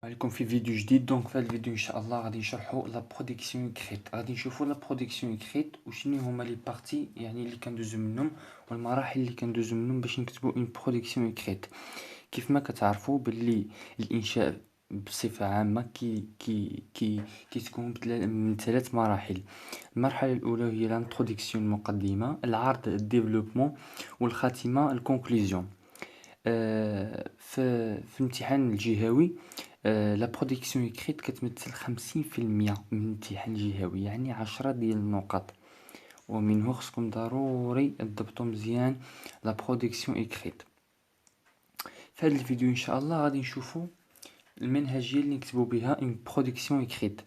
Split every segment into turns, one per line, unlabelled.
عليكم في فيديو جديد. في هذا الفيديو ان شاء الله غادي نشرحوا لا برودكسيون اكريت. غادي نشوفوا لا برودكسيون اكريت وشنو هما لي بارتي يعني اللي كندوزو منهم والمراحل اللي كندوزو منهم باش نكتبوا اون برودكسيون اكريت. كيف ما كتعرفوا باللي الانشاء بصفه عامه كيتكون من ثلاث مراحل. المرحله الاولى هي الانترودكسيون المقدمه، العرض الديفلوبمون، والخاتمه الكونكلوزيون. في الامتحان الجهوي لا برودكسيون إكريت كتمثل 50% من الامتحان الجهوي، يعني 10 ديال النقط، ومنه خصكم ضروري تضبطوا مزيان لا برودكسيون إكريت. في هذا الفيديو ان شاء الله غادي نشوفوا المنهجيه اللي نكتبوا بها اون برودكسيون إكريت.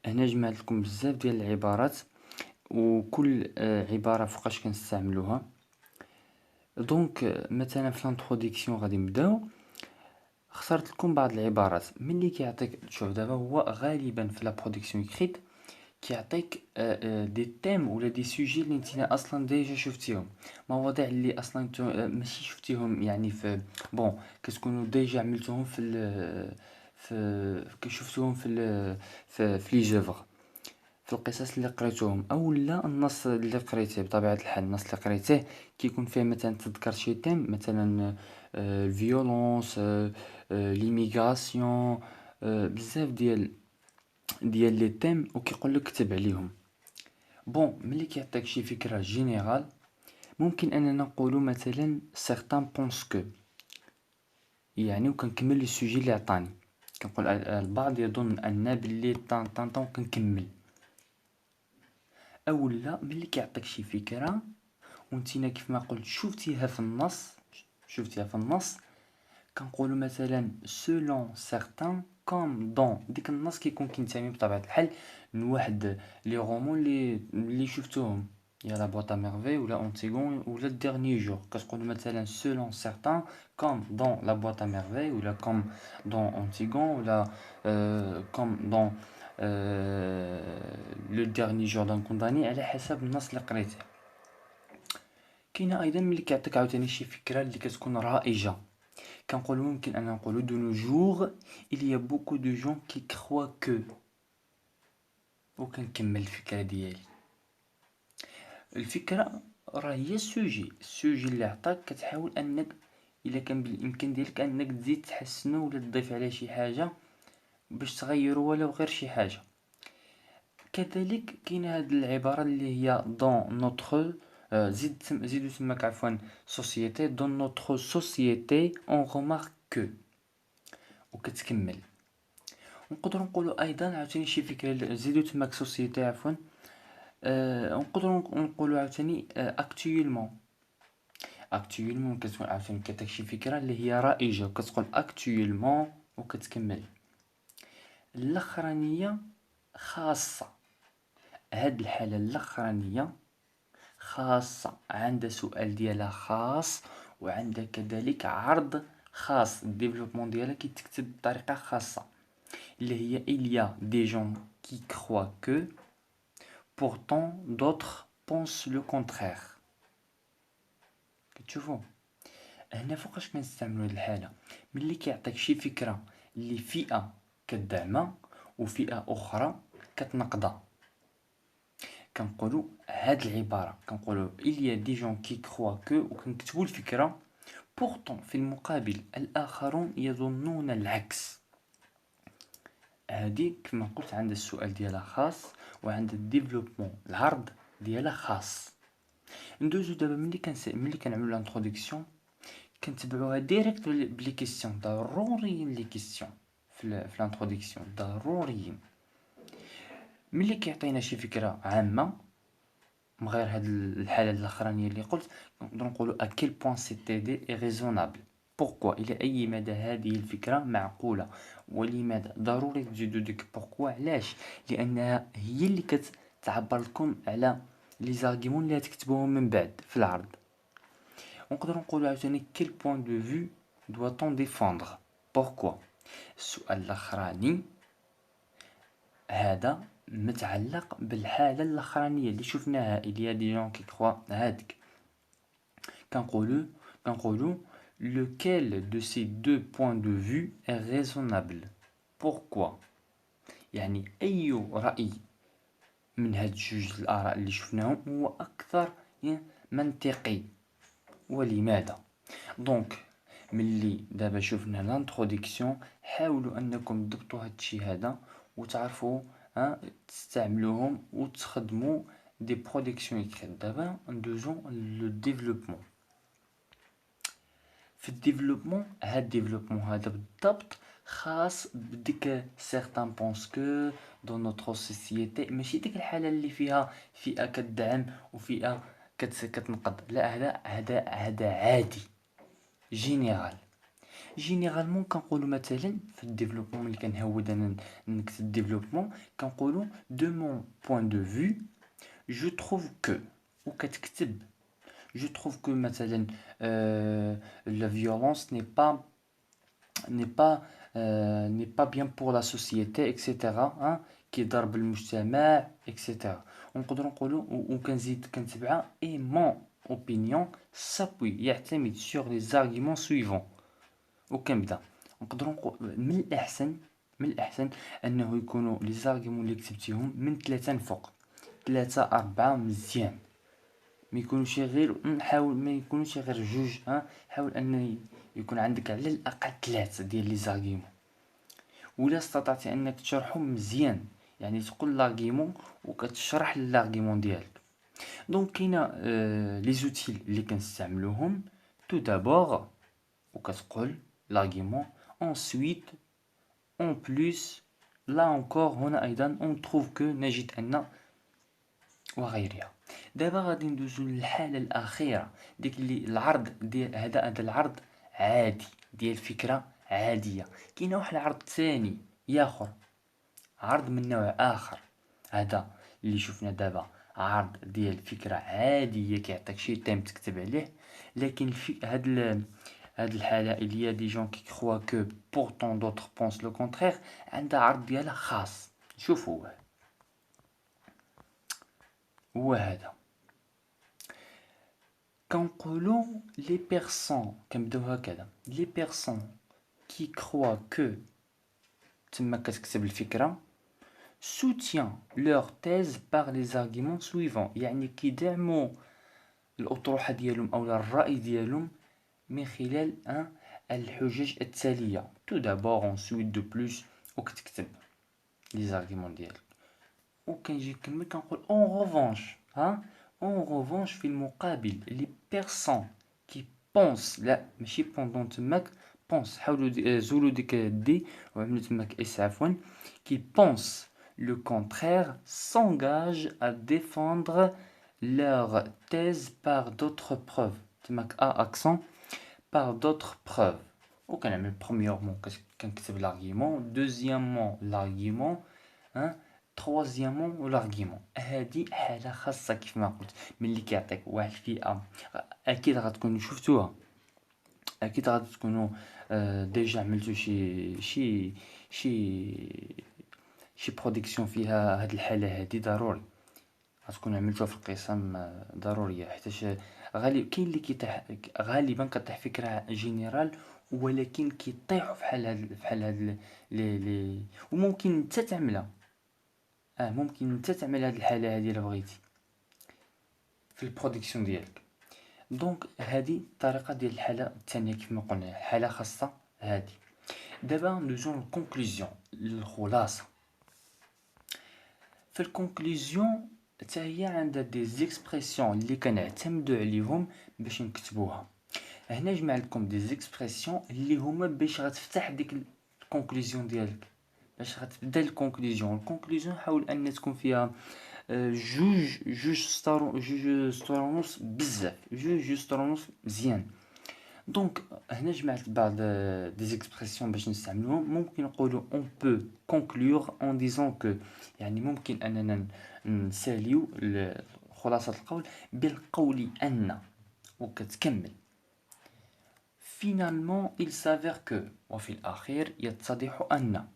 هنا جمعت لكم بزاف ديال العبارات وكل عباره فوقاش كنستعملوها. مثلا في الانترودكسيون غادي نبداو. اخترت لكم بعض العبارات ملي كيعطيك. شوف دابا هو غالبا في لا برودكسيون إكريت كيعطيك دي تيم ولا دي سوجي اللي نتينا اصلا ديجا شفتيهم، مواضيع اللي اصلا نتو ماشي شفتيهم يعني في كتكونوا ديجا عملتوهم كشفتوهم في لي زوفر، في القصص اللي قريتوهم او لا النص اللي قريته. بطبيعه الحال النص اللي قريته كيكون فيه مثلا تذكر شي تيم، مثلا الفيولونس، ليميغراسيون، بزاف ديال لي تيم وكيقول لك كتب عليهم. ملي كيعطيك شي فكره جينيرال ممكن اننا نقولوا مثلا certains pensent que، يعني وكنكمل السوجي اللي عطاني. كنقول البعض يظن ان باللي طن طن طن كنكمل. او لا ملي كيعطيك شي فكره وانتينا كيف ما قلت شفتيها في النص كنقولوا مثلا selon certains كوم دون ديك النص كيكون كينتمي بطبيعة الحال لواحد لي رومون اللي شفتوهم، يا لا بوطا ميرفي ولا اونتيغون ولا الديرني جور. كتقول مثلا selon certains كوم دون لا بوطا ميرفي ولا كوم دون اونتيغون ولا كوم دون لو ديرني جور دون كونداني، على حسب النص اللي قريته. كاينه ايضا ملي كيعطيك عاوتاني شي فكره اللي كتكون رائجه، كنقولوا ممكن ان نقولوا de nos jours il y a beaucoup de gens qui croient que. وكنكمل الفكره ديالي. الفكره راه هي السوجي اللي عطاك كتحاول انك الا كان بالامكان ديالك انك تزيد تحسنه ولا تضيف عليه شي حاجه باش تغيروا ولو غير شي حاجه. كذلك كاينه هاد العباره اللي هي dans notre زيدو تماك عفوا société dans notre société on remarque que، وكتكمل. نقدروا نقولوا ايضا عاوتاني شي فكره زيدو تماك سوسيتي عفوا. نقدروا نقولوا عاوتاني اكتويلمون كتكون عاوتاني كتعطيك شي فكره اللي هي رائجه وكتقول اكتويلمون وكتكمل. الاخرانيه خاصه. هاد الحاله الاخرانيه خاصه عندها سؤال ديالها خاص وعندها كذلك عرض خاص. الديفلوبمون ديالها كيتكتب بطريقه خاصه اللي هي il y a des gens qui croient que pourtant d'autres pensent le contraire. كتشوفوا هنا فوقاش كنستعملوا هاد الحاله ملي كيعطيك شي فكره اللي فئه كدعمها وفئه اخرى كتنقضها. كنقولوا هاد العباره كنقولوا il y a des gens qui croient que وكنكتبوا الفكره pourtant في المقابل الاخرون يظنون العكس. هادي كما قلت عند السؤال ديالها خاص وعند الديفلوبمون العرض ديالها خاص. ندوزو دابا ملي كنعملو لانتروداكسيون كنتبعوها ديريكت بلي كيسيون ضروريين. لي كيسيون في لانتروداكسيون ضروريين. ملي كيعطينا شي فكره عامه من غير هاد الحاله الاخرانيه اللي قلت نقدروا نقولوا à quel point cette idée est raisonnable. بوركوا الى اي مدى هذه الفكره معقوله، ولماذا ضروري تزيدوا ديك بوركوا. علاش؟ لانها هي اللي كتعبر لكم على لي زارغيمون اللي تكتبوهم من بعد في العرض. ونقدر نقولوا عاوتاني quel point de vue doit-on défendre. بوركوا السؤال الاخراني هذا متعلق بالحاله الاخرانيه اللي شفناها il y a des gens qui croient هذيك. كنقولوا lequel de ces deux points de vue est raisonnable. pourquoi. يعني أي رأي من هاد جوج الآراء اللي شفناهم هو أكثر منطقي، ولماذا؟ دونك ملي دابا شفنا لانتروديكسيون، حاولوا انكم تضبطوا هادشي هذا وتعرفوا تستعملوهم وتخدموا دي برودكسيون écrites. دابا ندوزو لو ديفلوبمون. في الديفلوبمون، هاد الديفلوبمون هذا بالضبط خاص بديك سيغتان بونس كو دون نوتر سوسيتي، ماشي ديك الحاله اللي فيها فئه كتدعم وفئه كتنقد، لا، هذا عادي جينيرال. جينيرالمون كنقولوا مثلا في الديفلوبمون، ملي كنهود انا نكتب الديفلوبمون كنقولوا دو مون بوين دو فيو جو تروف كو، وكتكتب جو تروف كو مثلا لا فيولونس n'est pas bien pour la société etc. كي ضرب المجتمع etc. ونقدر نقولوا وكنزيد كنتبعها اي مون اوبينيون سابوي يعتمد sur les arguments suivants. وكنبدا نقدروا من الأحسن أنه يكونوا لي زارغيمون اللي كتبتيهم من 3 الفوق، 3 4 مزيان، ما يكونوش غير حاول ما يكونوش غير جوج. حاول أن يكون عندك على الأقل 3 ديال لي زارغيمون، ولا استطعتي أنك تشرحهم مزيان، يعني تقول لارغيمون وكتشرح لارغيمون ديالك. دونك كاينه لي زوتيل اللي كنستعملوهم. تو دابور وكتقول l'argument. Ensuite, en plus, là encore هنا أيضا on trouve que نجد أن وغيرها. دابا غادي ندوزو للحالة الأخيرة، ديك اللي العرض ديال هذا العرض عادي ديال فكرة عادية. كاين واحد العرض ثاني آخر، عرض من نوع آخر، هذا اللي شفنا دابا عرض ديال فكرة عادية كيعطيك شي تيم تكتب عليه. لكن في هاد الحالة il y a des gens qui croient que pourtant d'autres pensent le contraire، عندها عرض ديالها خاص. شوفوا هو هذا كنقولوا لي بيرسون، كنبداو هكذا لي بيرسون qui croient que تما كتكتب الفكرة soutient leur thèse par les arguments suivants، يعني كيدعموا الأطروحة ديالهم أو الرأي ديالهم من خلال الحجج التالية. تو دابور ensuite de plus وكتكتب لي زارغيمون ديالك، وكنجي نكمل كنقول اون ريفونش في المقابل لي بيرسون كي بونس، لا ماشي بوندون تماك بونس، حاولوا زولوا ديك دي وعملوا تماك اس عفوا، كي بونس le contraire s'engage à défendre leur thèse par d'autres preuves. تماك accent par d'autres preuves. وكنعمل premièrement كنكتب l'argument، deuxièmement l'argument، troisièmement l'argument. هذه حالة خاصة كيف ما قلت، ملي كيعطيك واحد الفئة أكيد غتكونوا شفتوها، أكيد غادي تكونوا ديجا عملتوا شي برودكسيون فيها هاد الحالة هادي، ضروري غتكونوا عملتوها في القسم، ضرورية، حيتاش كاين اللي غالبا كطيح فكرة جينيرال ولكن كيطيحوا في حال هاد لي وممكن انت تعملها. ممكن انت تعمل هاد الحالة هادي الا بغيتي في البرودكسيون ديالك. دونك هذه الطريقة ديال الحالة الثانية كيف ما قلنا، حالة خاصة هذه. دابا ندوزو للكونكلوزيون، الخلاصة. في الكونكلوزيون حتى هي عندها دي زيكسبرسيون اللي كنعتمدوا عليهم باش نكتبوها. هنا جمع لكم دي زيكسبرسيون اللي هما باش غتفتح ديك الكونكلوزيون ديالك، باش غتبدا الكونكلوزيون حاول ان تكون فيها جوج سطور ونص بزاف، جوج سطور ونص مزيان. دونك هنا جمعت بعض دي زيكسبرسيون باش نستعملوهم. ممكن نقولوا on peut conclure en disant que، يعني ممكن اننا نساليو خلاصة القول بالقول ان، وكتكمل finalement il s'avère que، وفي الأخير يتضح أن.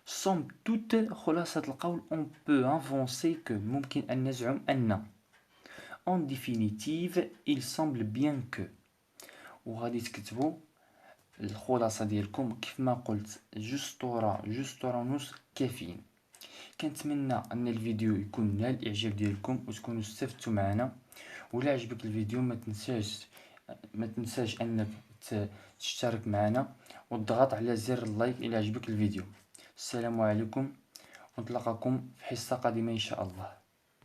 somme toute خلاصة القول on peut avancer que، ممكن أن نزعم أن. en définitive il semble bien que، وغادي تكتبوا الخلاصة ديالكم كيف ما قلت، جوج سطورة جوج سطورة ونص كافيين. كنتمنى ان الفيديو يكون نال الاعجاب ديالكم وتكونوا استفدتوا معنا. ولا عجبك الفيديو ما تنساش انك تشترك معنا وتضغط على زر اللايك الى عجبك الفيديو. السلام عليكم، ونتلاقاكم في حصة قادمة ان شاء الله.